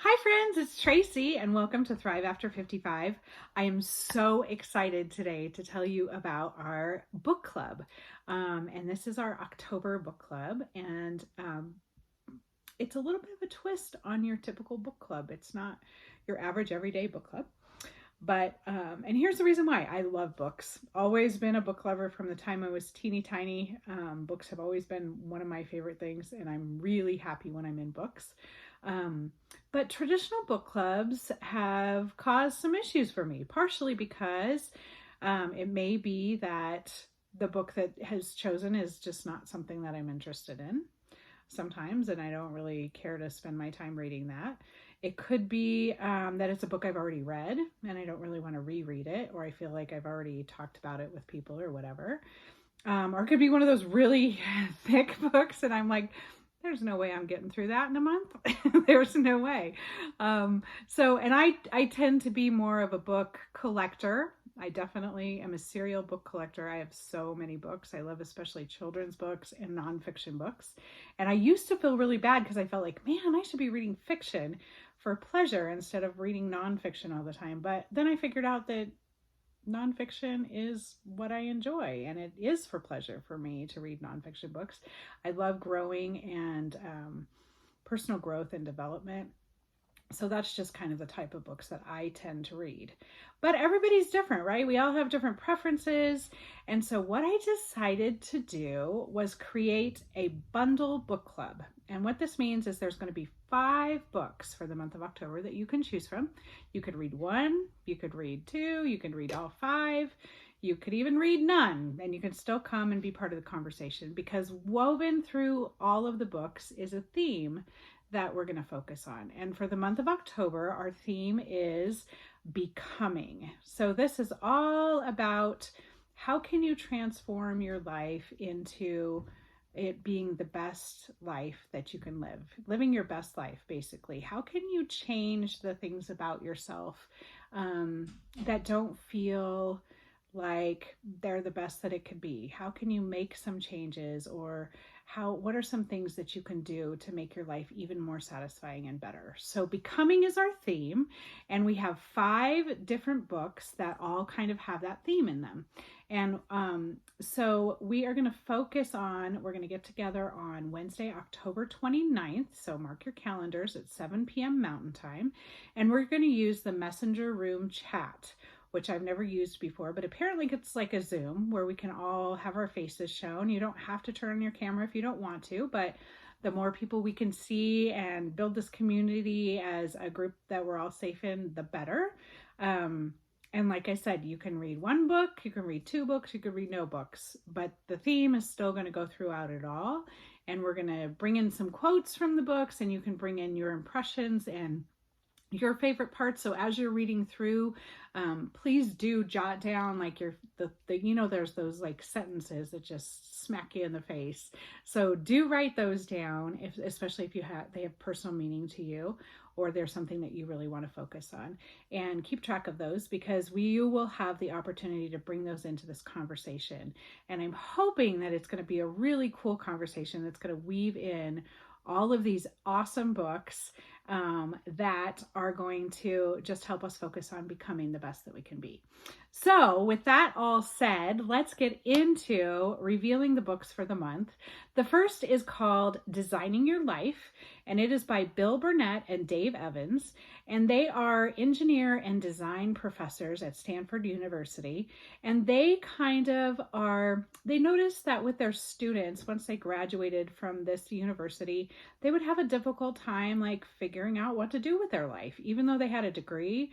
Hi friends, it's Tracy and welcome to Thrive After 55. I am so excited today to tell you about our book club. And this is our October book club and it's a little bit of a twist on your typical book club. It's not your average everyday book club. And here's the reason why. I love books. Always been a book lover from the time I was teeny tiny. Books have always been one of my favorite things, and I'm really happy when I'm in books. Um, but traditional book clubs have caused some issues for me, partially because it may be that the book that has chosen is just not something that I'm interested in sometimes, and I don't really care to spend my time reading that. It could be that it's a book I've already read and I don't really want to reread it, or I feel like I've already talked about it with people or whatever. Or it could be one of those really thick books, and I'm like, there's no way I'm getting through that in a month. There's no way. And I tend to be more of a book collector. I definitely am a serial book collector. I have so many books. I love especially children's books and nonfiction books. And I used to feel really bad because I felt like, man, I should be reading fiction for pleasure instead of reading nonfiction all the time. But then I figured out that nonfiction is what I enjoy, and it is for pleasure for me to read nonfiction books. I love growing and personal growth and development. So that's just kind of the type of books that I tend to read. But everybody's different, right? We all have different preferences. And so what I decided to do was create a bundle book club. And what this means is there's going to be 5 books for the month of October that you can choose from. You could read one, you could read two, you can read all 5. You could even read none, and you can still come and be part of the conversation, because woven through all of the books is a theme that we're going to focus on. And for the month of October, our theme is becoming. So this is all about how can you transform your life into it being the best life that you can live, living your best life, basically. How can you change the things about yourself that don't feel like they're the best that it could be? How can you make some changes, or what are some things that you can do to make your life even more satisfying and better? So becoming is our theme, and we have 5 different books that all kind of have that theme in them. And so we are going to we're going to get together on Wednesday, October 29th. So mark your calendars at 7 p.m. Mountain Time. And we're going to use the Messenger Room chat, which I've never used before, but apparently it's like a Zoom where we can all have our faces shown. You don't have to turn on your camera if you don't want to, but the more people we can see and build this community as a group that we're all safe in, the better. And like I said, you can read one book, you can read 2 books, you can read no books, but the theme is still going to go throughout it all. And we're going to bring in some quotes from the books, and you can bring in your impressions and your favorite parts. So as you're reading through, please do jot down like there's those like sentences that just smack you in the face. So do write those down, especially if they have personal meaning to you, or there's something that you really want to focus on, and keep track of those, because you will have the opportunity to bring those into this conversation. And I'm hoping that it's going to be a really cool conversation that's going to weave in all of these awesome books that are going to just help us focus on becoming the best that we can be. So with that all said, let's get into revealing the books for the month. The first is called Designing Your Life, and it is by Bill Burnett and Dave Evans, and they are engineer and design professors at Stanford University. And they noticed that with their students, once they graduated from this university, they would have a difficult time like figuring out what to do with their life. Even though they had a degree,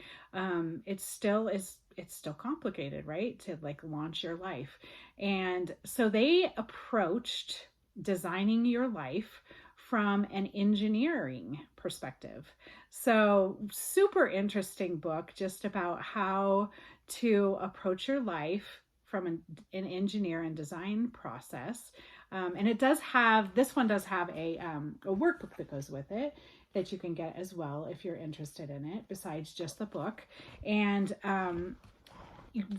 it's still complicated, right? To like launch your life. And so they approached designing your life from an engineering perspective. So super interesting book just about how to approach your life from an engineer and design process. And this one does have a workbook that goes with it that you can get as well if you're interested in it, besides just the book. And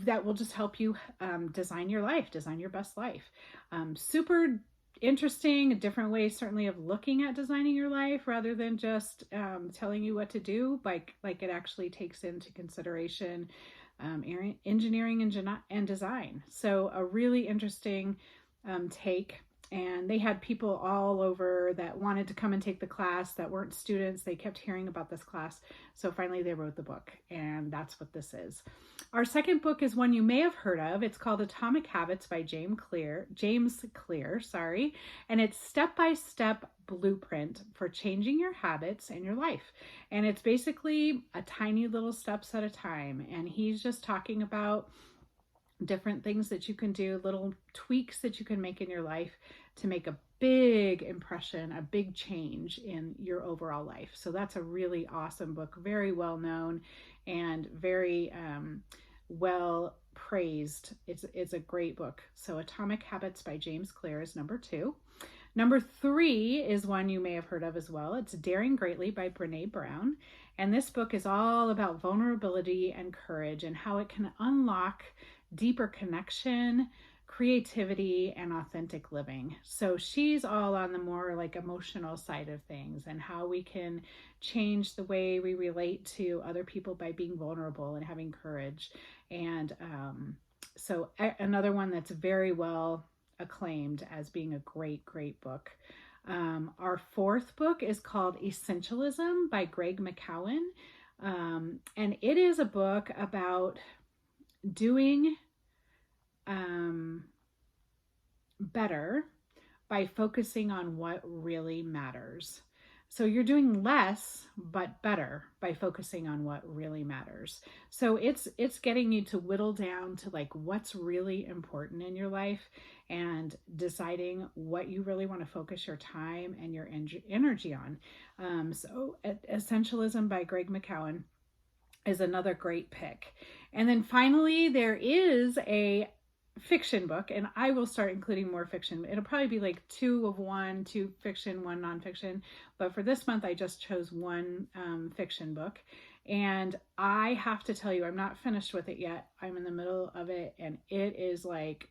that will just help you design your life, design your best life. Super interesting, a different way certainly of looking at designing your life rather than just telling you what to do. Like it actually takes into consideration engineering and design. So a really interesting take. And they had people all over that wanted to come and take the class that weren't students. They kept hearing about this class. So finally they wrote the book, and that's what this is. Our second book is one you may have heard of. It's called Atomic Habits by James Clear, and it's step-by-step blueprint for changing your habits and your life. And it's basically a tiny little steps at a time. And he's just talking about different things that you can do, little tweaks that you can make in your life to make a big impression, a big change in your overall life. So that's a really awesome book, very well known and very well praised. It's a great book. So Atomic Habits by James Clear is number 2. Number 3 is one you may have heard of as well. It's Daring Greatly by Brene Brown. And this book is all about vulnerability and courage and how it can unlock deeper connection, creativity, and authentic living. So she's all on the more like emotional side of things and how we can change the way we relate to other people by being vulnerable and having courage. And so another one that's very well acclaimed as being a great, great book. Our 4th book is called Essentialism by Greg McKeown. And it is a book about doing better by focusing on what really matters. So you're doing less, but better by focusing on what really matters. So it's getting you to whittle down to like what's really important in your life and deciding what you really want to focus your time and your energy on. So Essentialism by Greg McKeown is another great pick. And then finally, there is a fiction book, and I will start including more fiction. It'll probably be like 2 of 1, 2 fiction, 1 nonfiction. But for this month, I just chose 1 fiction book. And I have to tell you, I'm not finished with it yet. I'm in the middle of it, and it is like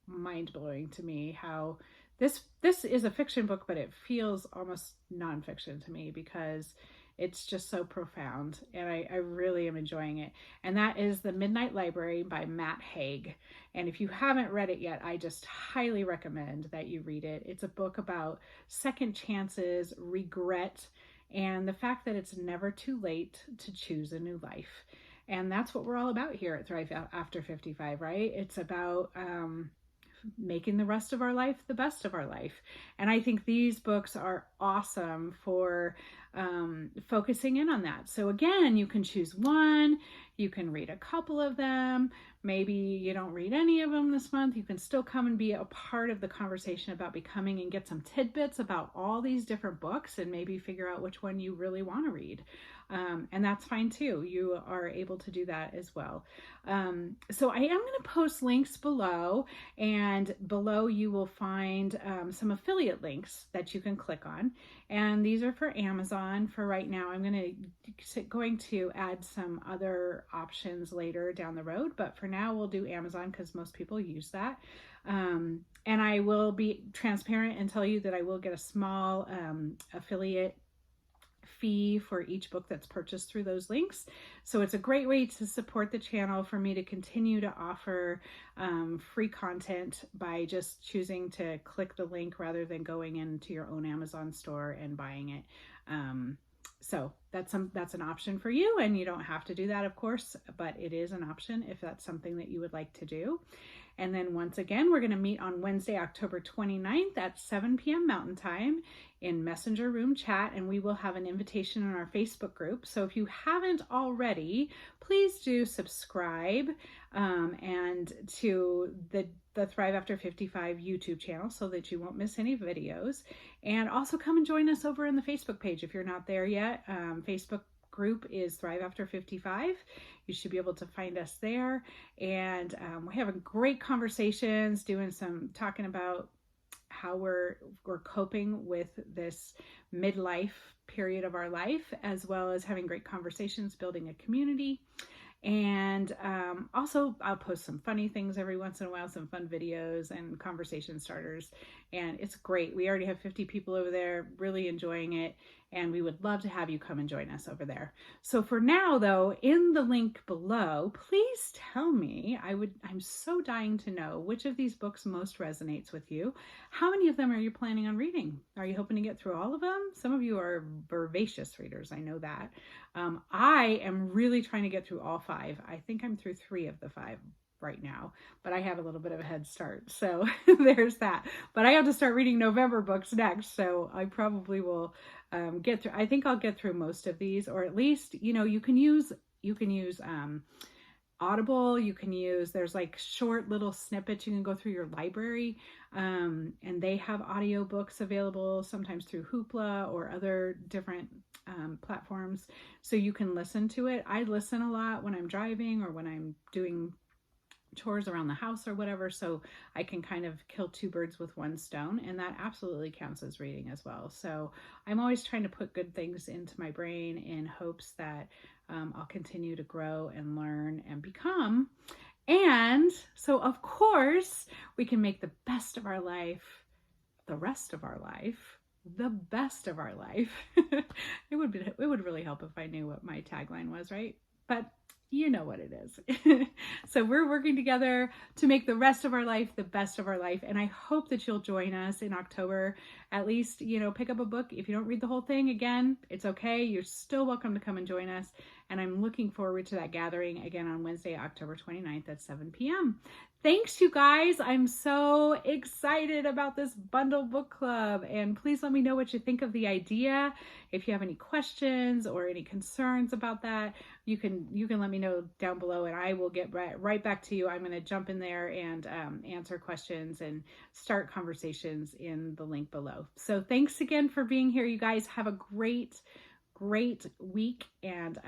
mind-blowing to me how this is a fiction book, but it feels almost nonfiction to me because it's just so profound, and I really am enjoying it. And that is The Midnight Library by Matt Haig. And if you haven't read it yet, I just highly recommend that you read it. It's a book about second chances, regret, and the fact that it's never too late to choose a new life. And that's what we're all about here at Thrive After 55, right? It's about making the rest of our life the best of our life. And I think these books are awesome for focusing in on that. So again, you can choose one, you can read a couple of them. Maybe you don't read any of them this month. You can still come and be a part of the conversation about becoming and get some tidbits about all these different books and maybe figure out which one you really want to read. And that's fine too. You are able to do that as well. So I am going to post links below, and below you will find some affiliate links that you can click on. And these are for Amazon for right now. I'm going to add some other options later down the road, but for now we'll do Amazon because most people use that. And I will be transparent and tell you that I will get a small affiliate fee for each book that's purchased through those links. So it's a great way to support the channel for me to continue to offer free content by just choosing to click the link rather than going into your own Amazon store and buying it. So that's an option for you, and you don't have to do that, of course, but it is an option if that's something that you would like to do. And then once again, we're going to meet on Wednesday, October 29th at 7 p.m. Mountain Time in Messenger Room Chat, and we will have an invitation in our Facebook group. So if you haven't already, please do subscribe and to the Thrive After 55 YouTube channel so that you won't miss any videos. And also come and join us over in the Facebook page if you're not there yet. Facebook group is Thrive After 55. You should be able to find us there. And we're having great conversations, talking about how we're coping with this midlife period of our life, as well as having great conversations, building a community. And also, I'll post some funny things every once in a while, some fun videos and conversation starters. And it's great. We already have 50 people over there really enjoying it. And we would love to have you come and join us over there. So for now, though, in the link below, please tell me, I'm so dying to know which of these books most resonates with you. How many of them are you planning on reading? Are you hoping to get through all of them? Some of you are voracious readers, I know that. I am really trying to get through all 5. I think I'm through 3 of the 5 right now, but I have a little bit of a head start. So there's that. But I have to start reading November books next. So I probably will get through. I think I'll get through most of these, or at least, you can use Audible. You can use, there's like short little snippets. You can go through your library and they have audiobooks available sometimes through Hoopla or other different platforms. So you can listen to it. I listen a lot when I'm driving or when I'm doing chores around the house or whatever, so I can kind of kill 2 birds with 1 stone, and that absolutely counts as reading as well. So I'm always trying to put good things into my brain in hopes that I'll continue to grow and learn and become. And so of course we can make the best of our life, the rest of our life, the best of our life. It would really help if I knew what my tagline was, right? But you know what it is. So we're working together to make the rest of our life the best of our life. And I hope that you'll join us in October. At least, pick up a book. If you don't read the whole thing, again, it's okay. You're still welcome to come and join us. And I'm looking forward to that gathering again on Wednesday, October 29th at 7 p.m. Thanks, you guys. I'm so excited about this bundle book club. And please let me know what you think of the idea. If you have any questions or any concerns about that, you can let me know down below and I will get right back to you. I'm going to jump in there and answer questions and start conversations in the link below. So thanks again for being here, you guys. Have a great week, and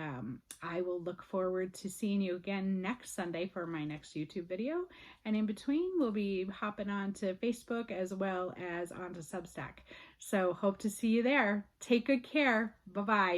I will look forward to seeing you again next Sunday for my next YouTube video. And in between, we'll be hopping on to Facebook as well as onto Substack. So hope to see you there. Take good care. Bye-bye.